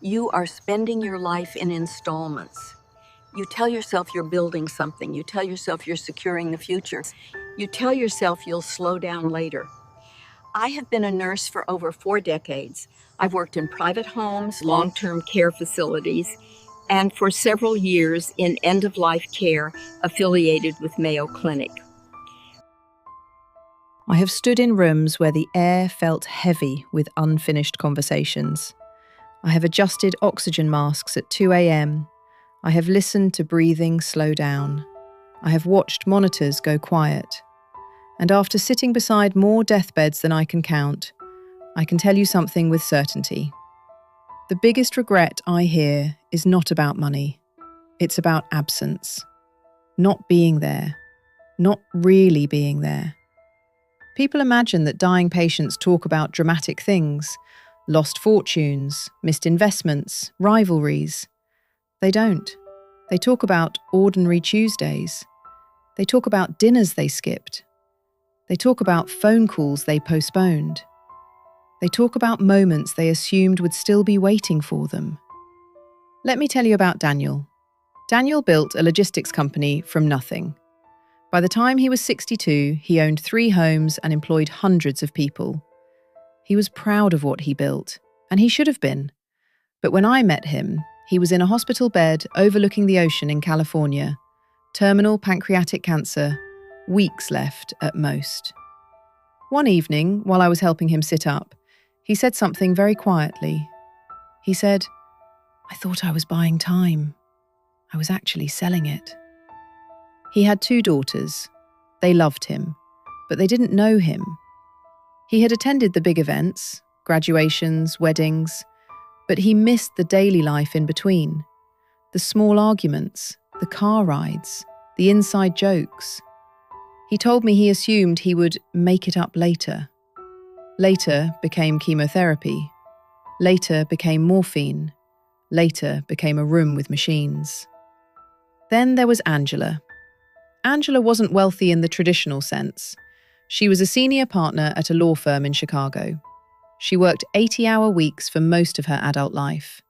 You are spending your life in installments. You tell yourself you're building something. You tell yourself you're securing the future. You tell yourself you'll slow down later. I have been a nurse for over 4 decades. I've worked in private homes, long-term care facilities, and for several years in end-of-life care affiliated with Mayo Clinic. I have stood in rooms where the air felt heavy with unfinished conversations. I have adjusted oxygen masks at 2 a.m. I have listened to breathing slow down. I have watched monitors go quiet. And after sitting beside more deathbeds than I can count, I can tell you something with certainty. The biggest regret I hear is not about money. It's about absence. Not being there. Not really being there. People imagine that dying patients talk about dramatic things, lost fortunes, missed investments, rivalries. They don't. They talk about ordinary Tuesdays. They talk about dinners they skipped. They talk about phone calls they postponed. They talk about moments they assumed would still be waiting for them. Let me tell you about Daniel. Daniel built a logistics company from nothing. By the time he was 62, he owned 3 homes and employed hundreds of people. He was proud of what he built, and he should have been. But when I met him, he was in a hospital bed overlooking the ocean in California, terminal pancreatic cancer, weeks left at most. One evening, while I was helping him sit up, he said something very quietly. He said, "I thought I was buying time. I was actually selling it." He had 2 daughters. They loved him, but they didn't know him. He had attended the big events, graduations, weddings, but he missed the daily life in between. The small arguments, the car rides, the inside jokes. He told me he assumed he would make it up later. Later became chemotherapy. Later became morphine. Later became a room with machines. Then there was Angela. Angela wasn't wealthy in the traditional sense. She was a senior partner at a law firm in Chicago. She worked 80-hour weeks for most of her adult life.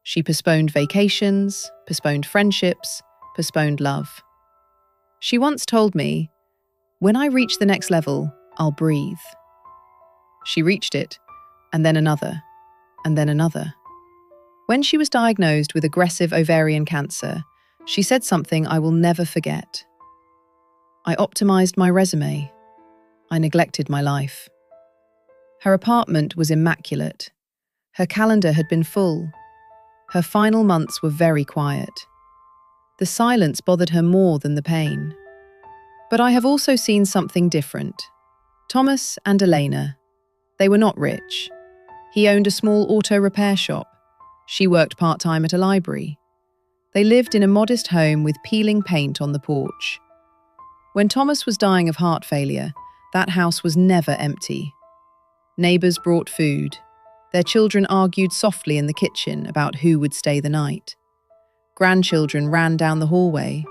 She postponed vacations, postponed friendships, postponed love. She once told me, "When I reach the next level, I'll breathe." She reached it, and then another, and then another. When she was diagnosed with aggressive ovarian cancer, she said something I will never forget. "I optimized my resume. I neglected my life." Her apartment was immaculate. Her calendar had been full. Her final months were very quiet. The silence bothered her more than the pain. But I have also seen something different. Thomas and Elena. They were not rich. He owned a small auto repair shop. She worked part-time at a library. They lived in a modest home with peeling paint on the porch. When Thomas was dying of heart failure, that house was never empty. Neighbours brought food. Their children argued softly in the kitchen about who would stay the night. Grandchildren ran down the hallway.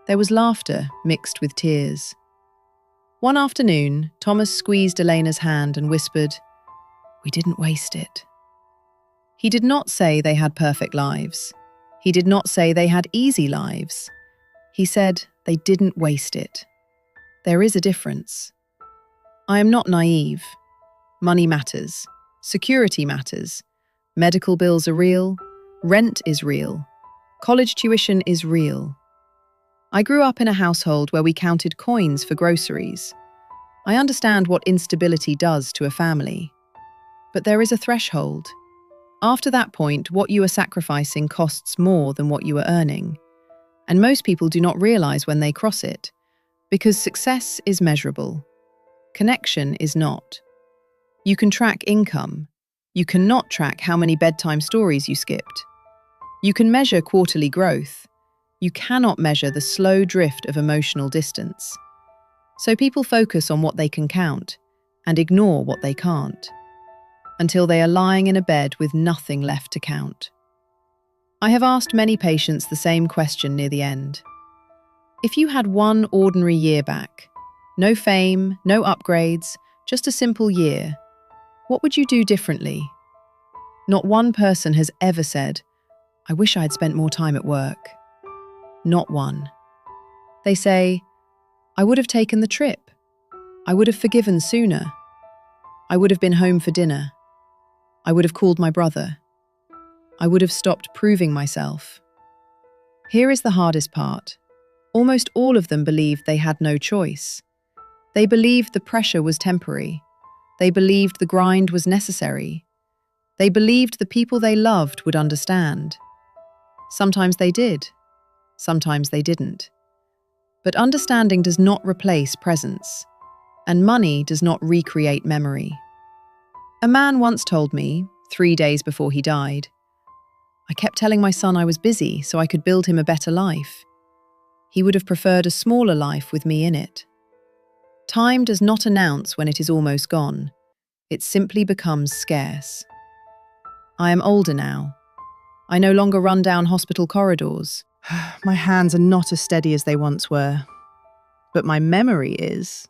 There was laughter mixed with tears. One afternoon, Thomas squeezed Elena's hand and whispered, "We didn't waste it." He did not say they had perfect lives. He did not say they had easy lives. He said they didn't waste it. There is a difference. I am not naive. Money matters. Security matters. Medical bills are real. Rent is real. College tuition is real. I grew up in a household where we counted coins for groceries. I understand what instability does to a family. But there is a threshold. After that point, what you are sacrificing costs more than what you are earning. And most people do not realize when they cross it, because success is measurable. Connection is not. You can track income. You cannot track how many bedtime stories you skipped. You can measure quarterly growth. You cannot measure the slow drift of emotional distance. So people focus on what they can count and ignore what they can't, until they are lying in a bed with nothing left to count. I have asked many patients the same question near the end. If you had one ordinary year back, no fame, no upgrades, just a simple year, what would you do differently? Not one person has ever said, "I wish I had spent more time at work." Not one. They say, "I would have taken the trip. I would have forgiven sooner. I would have been home for dinner. I would have called my brother. I would have stopped proving myself." Here is the hardest part. Almost all of them believed they had no choice. They believed the pressure was temporary. They believed the grind was necessary. They believed the people they loved would understand. Sometimes they did. Sometimes they didn't. But understanding does not replace presence, and money does not recreate memory. A man once told me, 3 days before he died, "I kept telling my son I was busy so I could build him a better life. He would have preferred a smaller life with me in it." Time does not announce when it is almost gone. It simply becomes scarce. I am older now. I no longer run down hospital corridors. My hands are not as steady as they once were. But my memory is.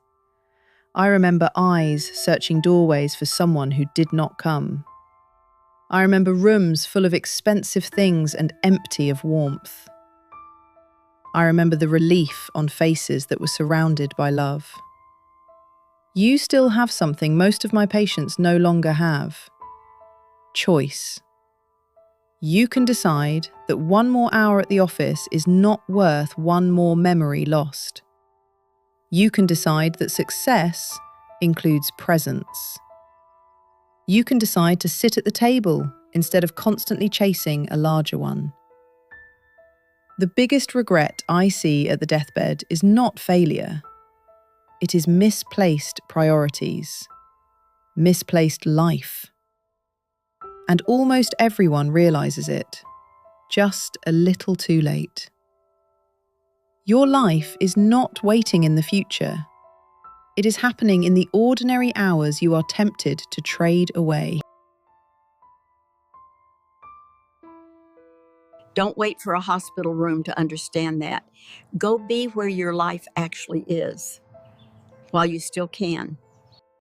I remember eyes searching doorways for someone who did not come. I remember rooms full of expensive things and empty of warmth. I remember the relief on faces that were surrounded by love. You still have something most of my patients no longer have. Choice. You can decide that 1 more hour at the office is not worth 1 more memory lost. You can decide that success includes presence. You can decide to sit at the table instead of constantly chasing a larger one. The biggest regret I see at the deathbed is not failure. It is misplaced priorities, misplaced life. And almost everyone realizes it, just a little too late. Your life is not waiting in the future. It is happening in the ordinary hours you are tempted to trade away. Don't wait for a hospital room to understand that. Go be where your life actually is while you still can.